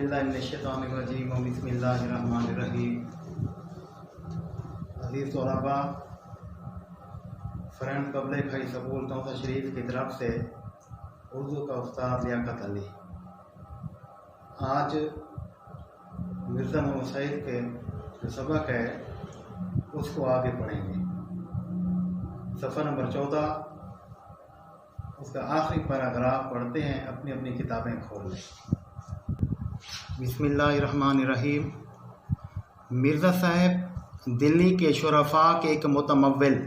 औज़ुबिल्लाहिमिनश्शैतानिर्रजीम बिस्मिल्लाहिर्रहमानिर्रहीम। अज़ीज़ तलबा, friend public high school Taunsa Sharif की तरफ से उर्दू का उस्ताद लियाकत अली। आज मिर्ज़ा मोहम्मद सईद के जो सबक है उसको आगे पढ़ेंगे। सफ़र नंबर 14, उसका आखिरी पैराग्राफ पढ़ते हैं। अपनी अपनी किताबें खोल लें। बिस्मिल्लाहिर्रहमानिर्रहीम। मिर्ज़ा साहब दिल्ली के शुरफा के एक मुतमव्विल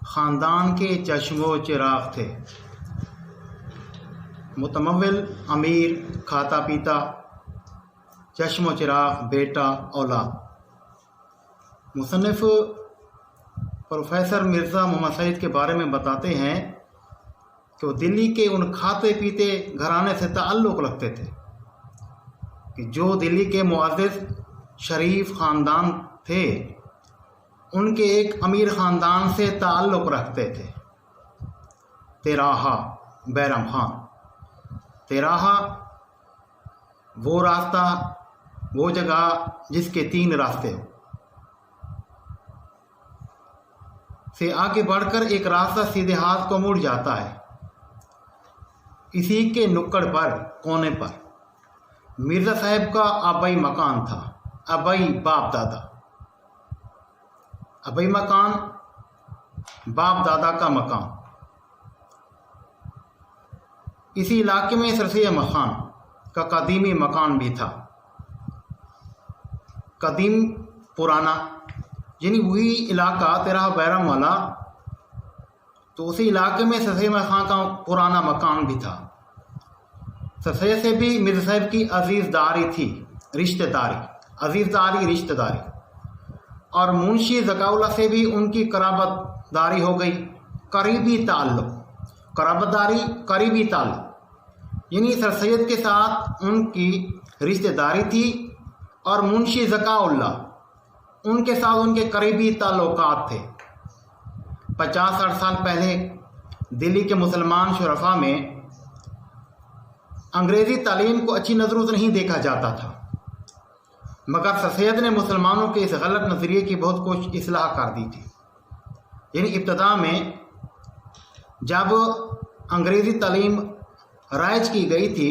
ख़ानदान के चश्मो चिराग थे। मुतमव्विल अमीर, खाता पीता, चश्मो चिराग, बेटा औलाद। मुसन्निफ़ प्रोफेसर मिर्ज़ा मोहम्मद सईद के बारे में बताते हैं कि वो दिल्ली के उन खाते पीते घराने से ताल्लुक़ रखते थे कि जो दिल्ली के मुअज़्ज़िज़ शरीफ ख़ानदान थे, उनके एक अमीर ख़ानदान से ताल्लुक़ रखते थे। तेराहा, बैरम खान। तेराहा वो रास्ता, वो जगह जिसके 3 रास्ते हो। से आगे बढ़कर एक रास्ता सीधे हाथ को मुड़ जाता है। इसी के नुक्कड़ पर, कोने पर मिर्ज़ा साहब का आबाई मकान था। आबाई बाप दादा, आबाई मकान, बाप दादा का मकान। इसी इलाके में सरसैयद मखान का कदीमी मकान भी था। कदीम, पुराना, यानी वही इलाका तेरा बैरम वाला, तो उसी इलाके में सरसैयद मखान का पुराना मकान भी था। सरसैयद से भी मिर्ज़ा साहब की अजीज़दारी थी, रिश्तेदारी, अजीज़दारी रिश्तेदारी। और मुंशी ज़काउल्लाह से भी उनकी कराबतदारी हो गई, करीबी ताल्लुक़, कराबतदारी, करीबी ताल्लुक़, यानी सरसैयद के साथ उनकी रिश्तेदारी थी और मुंशी ज़काउल्लाह उनके साथ उनके करीबी ताल्लुकात थे। 50-60 साल पहले दिल्ली के मुसलमान शुरफा में अंग्रेज़ी तालीम को अच्छी नज़रों से नहीं देखा जाता था, मगर सरसैयद ने मुसलमानों के इस गलत नज़रिए की बहुत कुछ इस्लाह कर दी थी। यानी इब्तदा में जब अंग्रेज़ी तालीम राइज की गई थी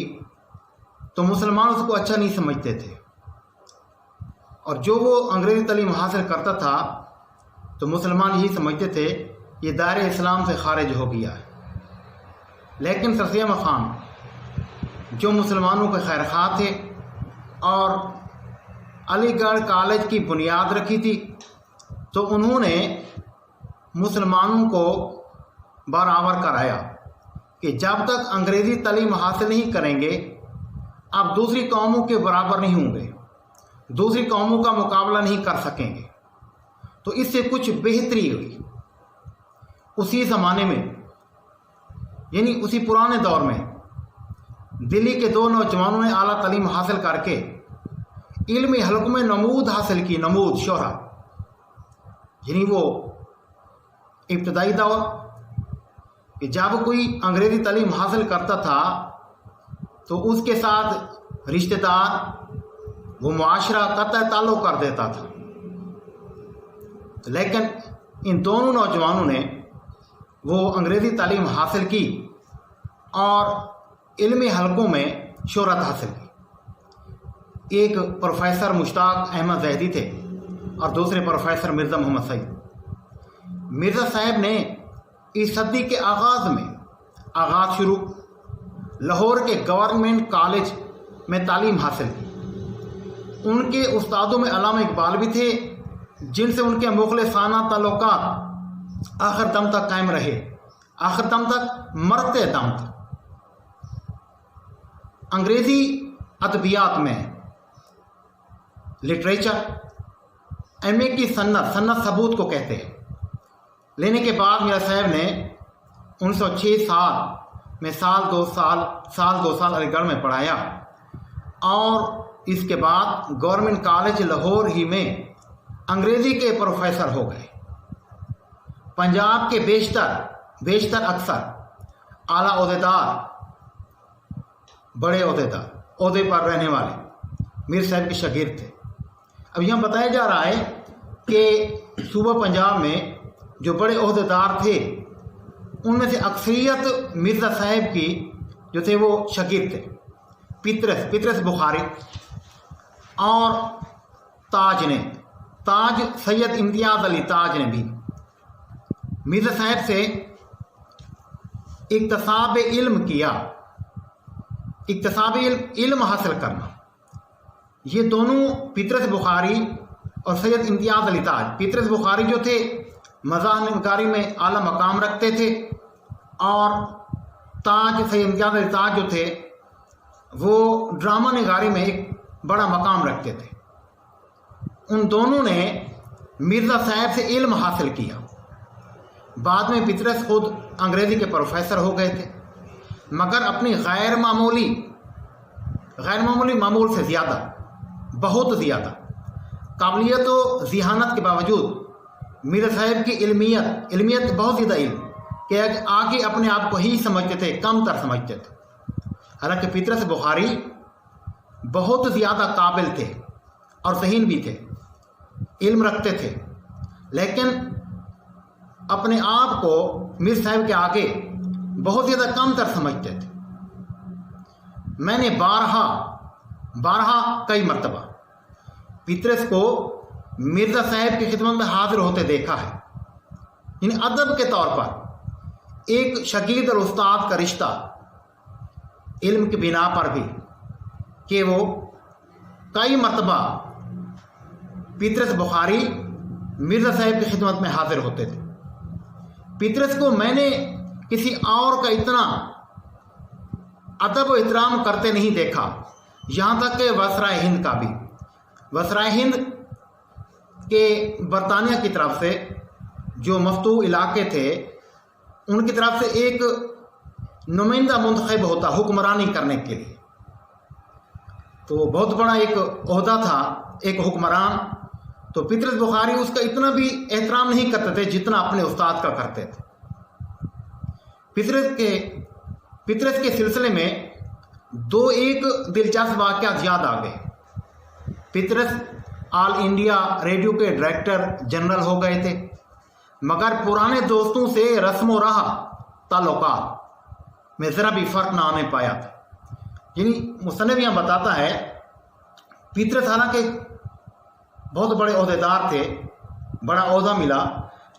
तो मुसलमान उसको अच्छा नहीं समझते थे, और जो वो अंग्रेज़ी तालीम हासिल करता था तो मुसलमान यही समझते थे ये दायरे इस्लाम से खारिज हो गया है। लेकिन सरसैयद खान जो मुसलमानों के खैरख्वाह थे और अलीगढ़ कॉलेज की बुनियाद रखी थी, तो उन्होंने मुसलमानों को बराबर कराया कि जब तक अंग्रेज़ी तालीम हासिल नहीं करेंगे आप दूसरी कौमों के बराबर नहीं होंगे, दूसरी कौमों का मुकाबला नहीं कर सकेंगे। तो इससे कुछ बेहतरी हुई। उसी ज़माने में, यानी उसी पुराने दौर में, दिल्ली के 2 नौजवानों ने आला तालीम हासिल करके इल्मी हलक़ों में नमूद हासिल की। नमूद, शोहरा, यानी वो इब्तदाई दौर कि जब कोई अंग्रेज़ी तालीम हासिल करता था तो उसके साथ रिश्तेदार, वो मुआशरा कतई ताल्लुक़ कर देता था। लेकिन इन दोनों नौजवानों ने वो अंग्रेज़ी तालीम हासिल की और इल्मी हलकों में शोहरत हासिल की। एक प्रोफेसर मुश्ताक अहमद ज़ैदी थे और दूसरे प्रोफेसर मिर्ज़ा मोहम्मद सईद। मिर्ज़ा साहब ने इस सदी के आगाज़ शुरू लाहौर के गवर्नमेंट कॉलेज में तालीम हासिल की। उनके उस्तादों में अल्लामा इकबाल भी थे, जिनसे उनके मुखलिसाना ताल्लुकात आखिर दम तक कायम रहे, आखिर दम तक, मरते दम तक। अंग्रेज़ी अदबियात में लिटरेचर, एमए की सन्नत सबूत को कहते हैं, लेने के बाद मिर्ज़ा साहब ने 1906 साल में साल दो साल अलीगढ़ में पढ़ाया और इसके बाद गवर्नमेंट कॉलेज लाहौर ही में अंग्रेज़ी के प्रोफेसर हो गए। पंजाब के बेशतर अक्सर आला ओहदेदार, बड़े ओहदेदार ओहदे पर रहने वाले मीर साहब के शागिर्द थे। अब यहाँ बताया जा रहा है कि सूबा पंजाब में जो बड़े ओहदेदार थे उनमें से अक्सरियत मिर्ज़ा साहब की जो थे वो शागिर्द थे। पितरस बुखारी और ताज सैयद इम्तियाज़ अली ताज ने भी मिर्ज़ा साहब से इक्तसाब इल्म किया। इक्तसाब इल्म हासिल करना, ये दोनों पितरस बुखारी और सैयद इम्तियाज़ अली ताज। पितरस बुखारी जो थे मज़ाह निगारी में आला मकाम रखते थे और सैयद इम्तियाज़ अली ताज जो थे वो ड्रामा निगारी में एक बड़ा मकाम रखते थे। उन दोनों ने मिर्ज़ा साहब से इल्म हासिल किया। बाद में पितरस खुद अंग्रेज़ी के प्रोफेसर हो गए थे, मगर अपनी गैर मामूली मामूल से ज़्यादा, बहुत ज़्यादा काबिलियत व ज़िहानत के बावजूद मिर्ज़ा साहब की इल्मियत बहुत ज़्यादा इल्म कि आगे अपने आप को ही समझते थे, कम तर समझते थे। हालांकि पितरस बुखारी बहुत ज़्यादा काबिल थे और ज़हीन भी थे, इल्म रखते थे, लेकिन अपने आप को मीर साहब के आगे बहुत ज़्यादा कम तर समझते थे। मैंने बारहा कई मरतबा पितरस को मिर्ज़ा साहब की खिदमत में हाजिर होते देखा है। इन अदब के तौर पर एक शागिर्द और उस्ताद का रिश्ता इल्म की बिना पर भी कि वो कई मरतबा पितरस बुखारी मिर्ज़ा साहब की खिदमत में हाजिर होते थे। पितरस को मैंने किसी और का इतना अदब व एहतराम करते नहीं देखा, यहाँ तक कि वसराए हिंद का भी। वसराए हिंद के बरतानिया की तरफ से जो मफ्तू इलाके थे उनकी तरफ से एक नुमाइंदा मुंतखब होता हुक्मरानी करने के लिए, तो बहुत बड़ा एक ओहदा था, एक हुक्मरान। तो पितरस बुखारी उसका इतना भी एहतराम नहीं करते थे जितना अपने उस्ताद का करते थे। पितरस के सिलसिले में एक दिलचस्प वाक़यात याद आ गए। पितरस ऑल इंडिया रेडियो के डायरेक्टर जनरल हो गए थे, मगर पुराने दोस्तों से रस्म रहा ताल्लुकात में ज़रा भी फ़र्क ना आने पाया था। यानी मुसन्निफ़ यहाँ बताता है पितरस हालांकि बहुत बड़े ओहदेदार थे, बड़ा ओहदा मिला,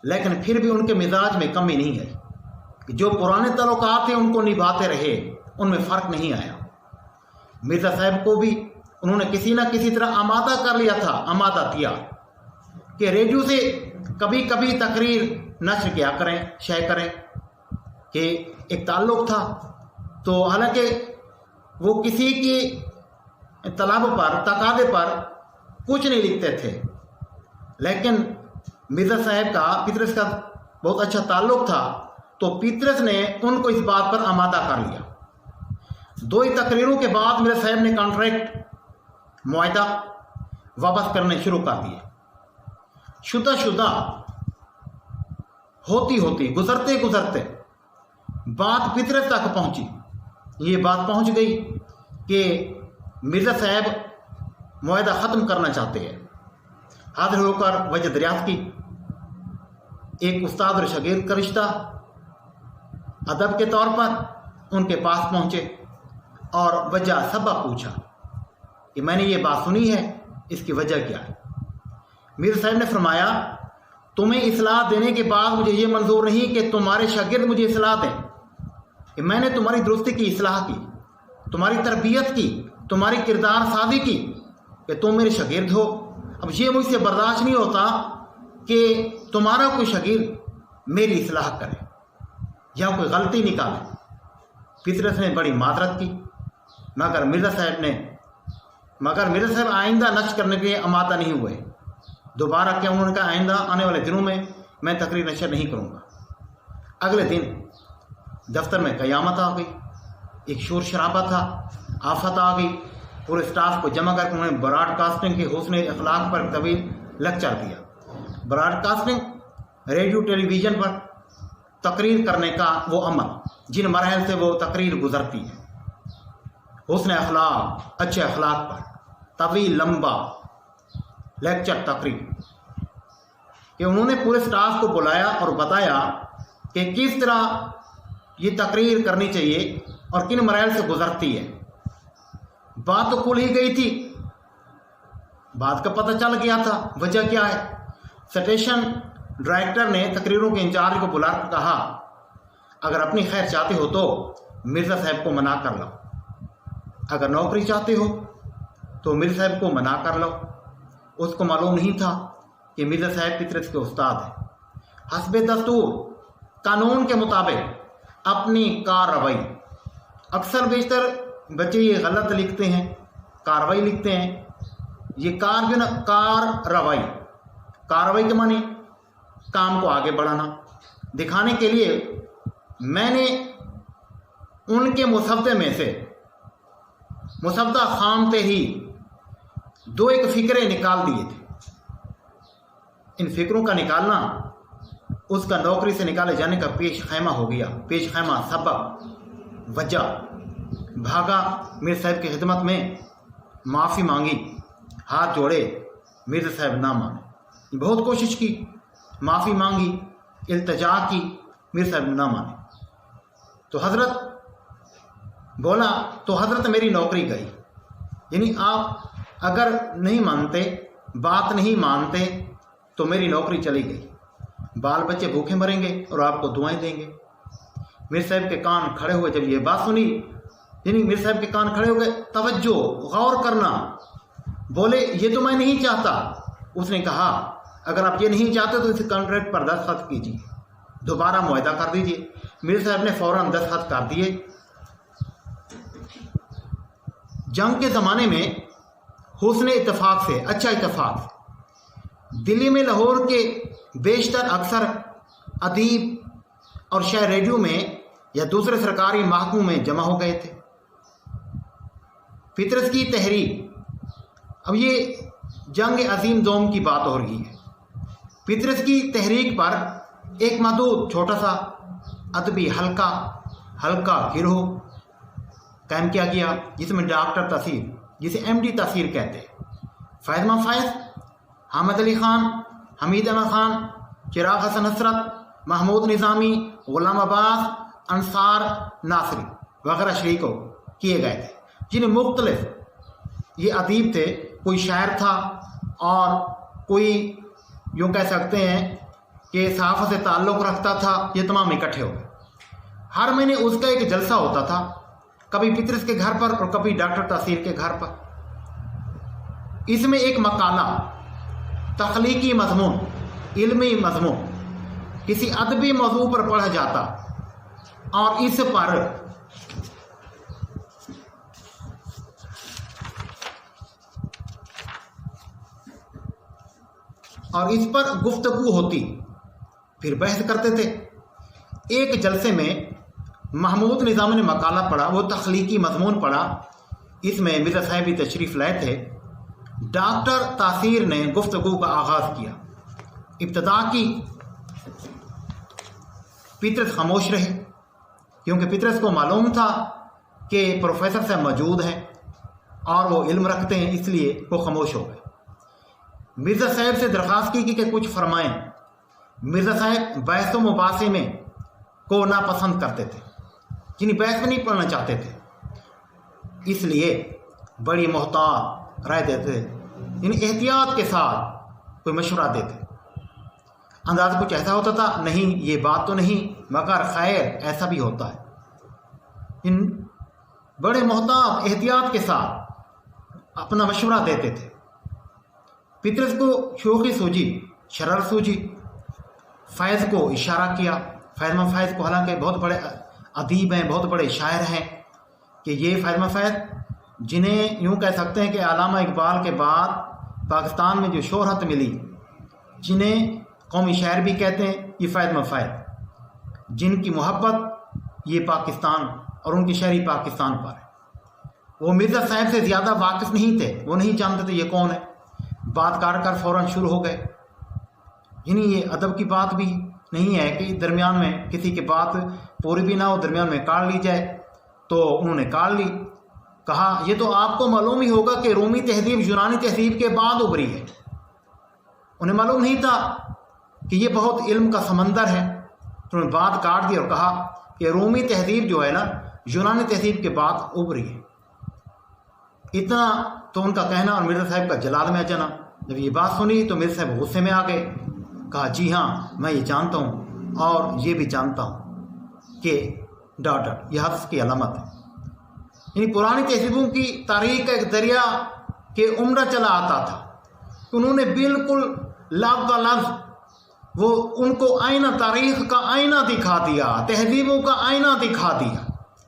लेकिन फिर भी उनके मिजाज में कमी नहीं आई कि जो पुराने ताल्लुकात थे उनको निभाते रहे, उनमें फ़र्क नहीं आया। मिर्ज़ा साहब को भी उन्होंने किसी न किसी तरह आमादा कर लिया था, आमादा किया कि रेडियो से कभी कभी तकरीर नशर किया करें, शेयर करें, कि एक ताल्लुक़ था। तो हालांकि वो किसी की तलब पर, तकादे पर कुछ नहीं लिखते थे, लेकिन मिर्ज़ा साहब का पितरस का बहुत अच्छा ताल्लुक़ था, तो पितरस ने उनको इस बात पर आमादा कर लिया। 2 ही तकरीरों के बाद मिर्ज़ा साहब ने कॉन्ट्रैक्ट मुआहदा वापस करने शुरू कर दिए। शुदा होती गुजरते बात पितरस तक पहुंची। ये बात पहुंच गई कि मिर्ज़ा साहब मुआहदा ख़त्म करना चाहते हैं। हाजिर होकर वजह दरियाफ्त की, एक उस्ताद और शागिर्द का रिश्ता अदब के तौर पर उनके पास पहुंचे और वजह सबब पूछा कि मैंने ये बात सुनी है, इसकी वजह क्या है। मिर्ज़ा साहब ने फरमाया, तुम्हें इस्लाह देने के बाद मुझे ये मंजूर नहीं कि तुम्हारे शागिर्द मुझे इस्लाह दें कि मैंने तुम्हारी दुरुस्ती की, इस्लाह की, तुम्हारी तरबियत की, तुम्हारी किरदार साजी की, कि तुम मेरे शागिर्द हो। अब ये मुझसे बर्दाश्त नहीं होता कि तुम्हारा कोई शागिर्द मेरी इस्लाह करे या कोई गलती निकाले। पितरस ने बड़ी माजरत की, मगर मिर्ज़ा साहब आइंदा नश करने के लिए आमादा नहीं हुए। दोबारा क्या उन्होंने कहा, आइंदा आने वाले दिनों में मैं तकरीर नशर नहीं करूँगा। अगले दिन दफ्तर में क़यामत आ गई, एक शोर शराबा था, आफत आ गई। पूरे स्टाफ को जमा करके उन्होंने ब्रॉडकास्टिंग के हुस्न अखलाक पर तवील लेक्चर दिया। ब्रॉडकास्टिंग रेडियो टेलीविज़न पर तकरीर करने का वो अमल, जिन मरहल से वो तकरीर गुजरती है, हुस्न अखलाक, अच्छे अखलाक पर तवील लंबा लेक्चर तकरीर कि उन्होंने पूरे स्टाफ को बुलाया और बताया कि किस तरह ये तकरीर करनी चाहिए और किन मराइल से गुजरती है। बात तो खुल ही गई थी, बात का पता चल गया था वजह क्या है। स्टेशन डायरेक्टर ने तकरीरों के इंचार्ज को बुलाकर कहा, अगर अपनी खैर चाहते हो तो मिर्ज़ा साहब को मना कर लो, अगर नौकरी चाहते हो तो मिर्ज़ा साहब को मना कर लो। उसको मालूम नहीं था कि मिर्ज़ा साहब पितरस के उस्ताद हैं। हस्बे दस्तूर कानून के मुताबिक अपनी कार्रवाई, अक्सर बेशतर बच्चे ये गलत लिखते हैं, कार्रवाई लिखते हैं। ये कार जो ना कार्रवाई, कार्रवाई के माने काम को आगे बढ़ाना। दिखाने के लिए मैंने उनके मुसव्वदे में से मुसव्वदा खामते ही 2-1 फ़िक्रे निकाल दिए थे। इन फ़िक्रों का निकालना उसका नौकरी से निकाले जाने का पेश खैमा हो गया। पेश खैमा, सबब, वजह। भागा मिर्ज़ा साहब की खिदमत में, माफ़ी मांगी, हाथ जोड़े, मिर्ज़ा साहब ना माने। बहुत कोशिश की, माफ़ी मांगी, इल्तिजा की, मिर्ज़ा साहब ना माने। तो हज़रत बोला तो हज़रत मेरी नौकरी गई। यानी आप अगर नहीं मानते, बात नहीं मानते तो मेरी नौकरी चली गई। बाल बच्चे भूखे मरेंगे और आपको दुआएं देंगे। मिर्ज़ा साहब के कान खड़े हुए जब ये बात सुनी, यानी मिर्ज़ा साहब के कान खड़े हो गए, तवज्जो, गौर करना। बोले ये तो मैं नहीं चाहता। उसने कहा अगर आप ये नहीं चाहते तो इस कॉन्ट्रैक्ट पर दस्तखत कीजिए, दोबारा मुआहदा कर दीजिए। मिर्ज़ा साहब ने फ़ौरन दस्तखत कर दिए। जंग के ज़माने में हुस्न इत्तफाक से, अच्छा इत्तफाक से, दिल्ली में लाहौर के बेशतर अक्सर अदीब और शायर रेडियो में या दूसरे सरकारी महकमों में जमा हो गए थे। पितरस की तहरीक, अब ये जंग अजीम दोम की बात हो रही है। पितरस की तहरीक पर एक महदूद छोटा सा अदबी हल्का गिरोह कायम किया गया, जिसमें डॉक्टर तसीर, जिसे MD तसीर कहते हैं, फ़ैज़ फ़ैज़, हामिद अली ख़ान, हमीद अहमद ख़ान, चिराग हसन हसरत, महमूद निज़ामी, ग़ुलाम अब्बास, अंसार नासरी वगैरह शरीकों किए गए थे, जिन्हें मुख्तलिफ ये अदीब थे। कोई शायर था और कोई यूँ कह सकते हैं कि सहाफ़त से ताल्लुक़ रखता था। ये तमाम इकट्ठे हो गए। हर महीने उसका एक जलसा होता था, कभी पितरस के घर पर और कभी डॉक्टर तासीर के घर पर। इसमें एक मकाला, तख्लीकी मज़मून, इल्मी मज़मून किसी अदबी मौजू पर पढ़ा जाता और इस पर गुफ्तगू होती, फिर बहस करते थे। एक जलसे में महमूद निज़ामी ने मकाला पढ़ा, वो तख्लीकी मज़मून पढ़ा। इसमें मिर्ज़ा साहब भी तशरीफ़ लाए थे। डॉक्टर तासीर ने गुफ्तगू का आगाज़ किया, इब्तदा की। पितरस खामोश रहे, क्योंकि पितरस को मालूम था कि प्रोफेसर साहब मौजूद हैं और वो इल्म रखते हैं, इसलिए वो खामोश हो गए। मिर्ज़ा साहब से दरख्वास्त की कि कुछ फरमाएं। मिर्ज़ा साहब बहस व मुबासे में को नापसंद करते थे, जिन्हें बहस में नहीं पढ़ना चाहते थे, इसलिए बड़ी मोहतात राय देते थे, इन एहतियात के साथ कोई मशवरा देते। अंदाज़ा कुछ ऐसा होता था, नहीं ये बात तो नहीं, मगर खैर ऐसा भी होता है। इन बड़े मोहतात एहतियात के साथ अपना मशवरा देते थे। पितरस को शोखी सूझी, शरर सूझी, फ़ैज़ को इशारा किया। फ़ैज़ को, हालांकि बहुत बड़े अदीब हैं, बहुत बड़े शायर हैं, कि ये फ़ैज़ जिन्हें यूँ कह सकते हैं कि अल्लामा इकबाल के बाद पाकिस्तान में जो शोहरत मिली, जिन्हें कौमी शायर भी कहते हैं, ये फ़ैज़ जिनकी मोहब्बत ये पाकिस्तान और उनकी शायरी पाकिस्तान पर है। वो मिर्ज़ा साहब से ज़्यादा वाकिफ़ नहीं थे, वो नहीं जानते थे ये कौन है। बात कर फ़ौरन शुरू हो गए। यानी ये अदब की बात भी नहीं है कि दरमियान में किसी की बात पूरी भी ना हो, दरमियान में काट ली जाए। तो उन्होंने काट ली। कहा ये तो आपको मालूम ही होगा कि रोमी तहजीब यूनानी तहजीब के बाद उभरी है। उन्हें मालूम नहीं था कि ये बहुत इल्म का समंदर है। तो उन्होंने बात काट दी और कहा कि रोमी तहजीब जो है ना यूनानी तहजीब के बाद उभरी है। इतना तो उनका कहना और मिर्ज़ा साहब का जलाल में आ जाना। जब ये बात सुनी तो मिर्ज़ा साहब गुस्से में आ गए। कहा जी हाँ, मैं ये जानता हूँ और ये भी जानता हूँ कि डॉट यह हफ्स की अलामत है। यानी पुरानी तहजीबों की तारीख का एक दरिया के उम्र चला आता था। उन्होंने बिल्कुल लफ्ज़ ब लफ्ज़ वो उनको आईना, तारीख का आईना दिखा दिया, तहजीबों का आईना दिखा दिया।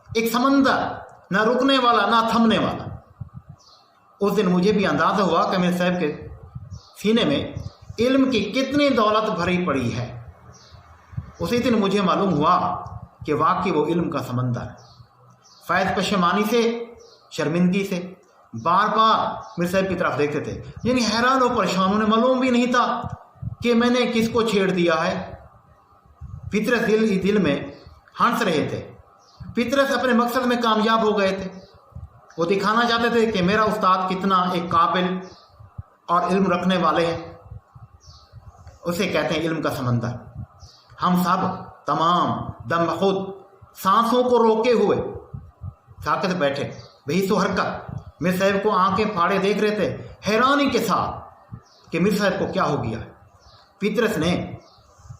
एक समंदर, ना रुकने वाला ना थमने वाला। उस दिन मुझे भी अंदाज़ा हुआ कि मेरे साहब के सीने में इल्म की कितनी दौलत भरी पड़ी है। उसी दिन मुझे मालूम हुआ कि वाकई वो इल्म का समंदर है। फैज़ पशेमानी से, शर्मिंदगी से बार बार मेरे साहब की तरफ देखते थे, यानी हैरान और परेशान। उन्हें मालूम भी नहीं था कि मैंने किसको छेड़ दिया है। फितरत दिल में हंस रहे थे, फितरत अपने मकसद में कामयाब हो गए थे। वो दिखाना चाहते थे कि मेरा उस्ताद कितना एक काबिल और इल्म रखने वाले हैं। उसे कहते हैं इल्म का समंदर। हम सब तमाम दम खुद सांसों को रोके हुए साकत बैठे, बेहिस हरकत, मिर साहब को आंखें फाड़े देख रहे थे हैरानी के साथ कि मिर साहब को क्या हो गया। फितरत ने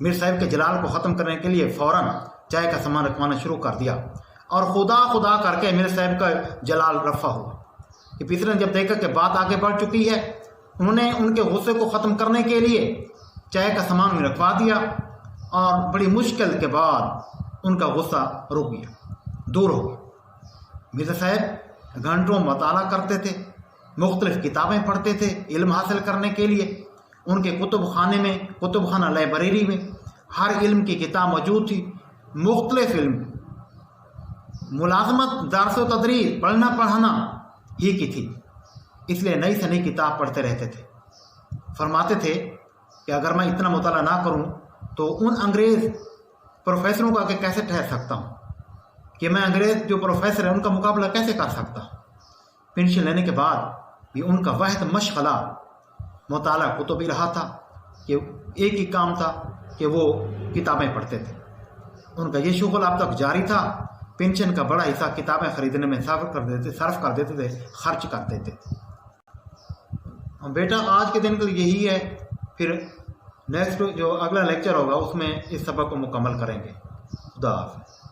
मिर साहब के जलाल को ख़त्म करने के लिए फ़ौरन चाय का सामान रखवाना शुरू कर दिया और खुदा खुदा करके मिर साहब का जलाल रफ़ा हुआ। कि फितरत ने जब देखा कि बात आगे बढ़ चुकी है, उन्होंने उनके गुस्से को ख़त्म करने के लिए चाय का सामान भी रखवा दिया और बड़ी मुश्किल के बाद उनका गुस्सा रुक गया, दूर हो गया। मिर्ज़ा साहब घंटों मताला करते थे, मुख्तलिफ़ किताबें पढ़ते थे इल्म हासिल करने के लिए। उनके कुतुब खाने में, कुतुब खाना लाइब्रेरी में हर इल्म की किताब मौजूद थी। मुख्तलिफ़ इल्म, मुलाजमत, दर्स व तदरीस, पढ़ना पढ़ाना ही की थी, इसलिए नई से नई किताब पढ़ते रहते थे। फरमाते थे कि अगर मैं इतना मुताला ना करूं तो उन अंग्रेज़ प्रोफेसरों का कैसे ठहर सकता हूं, कि मैं अंग्रेज़ जो प्रोफेसर है उनका मुकाबला कैसे कर सकता हूं। पेंशन लेने के बाद भी उनका वाहिद मशगला मुताला कुतुब ही रहा था कि एक ही काम था कि वो किताबें पढ़ते थे। उनका ये शुगल अब तक जारी था। पेंशन का बड़ा हिस्सा किताबें खरीदने में सर्फ कर देते थे, खर्च कर देते थे। बेटा आज के दिन के लिए यही है, फिर नेक्स्ट जो अगला लेक्चर होगा उसमें इस सबक को मुकम्मल करेंगे। खुदा हाफ़िज़।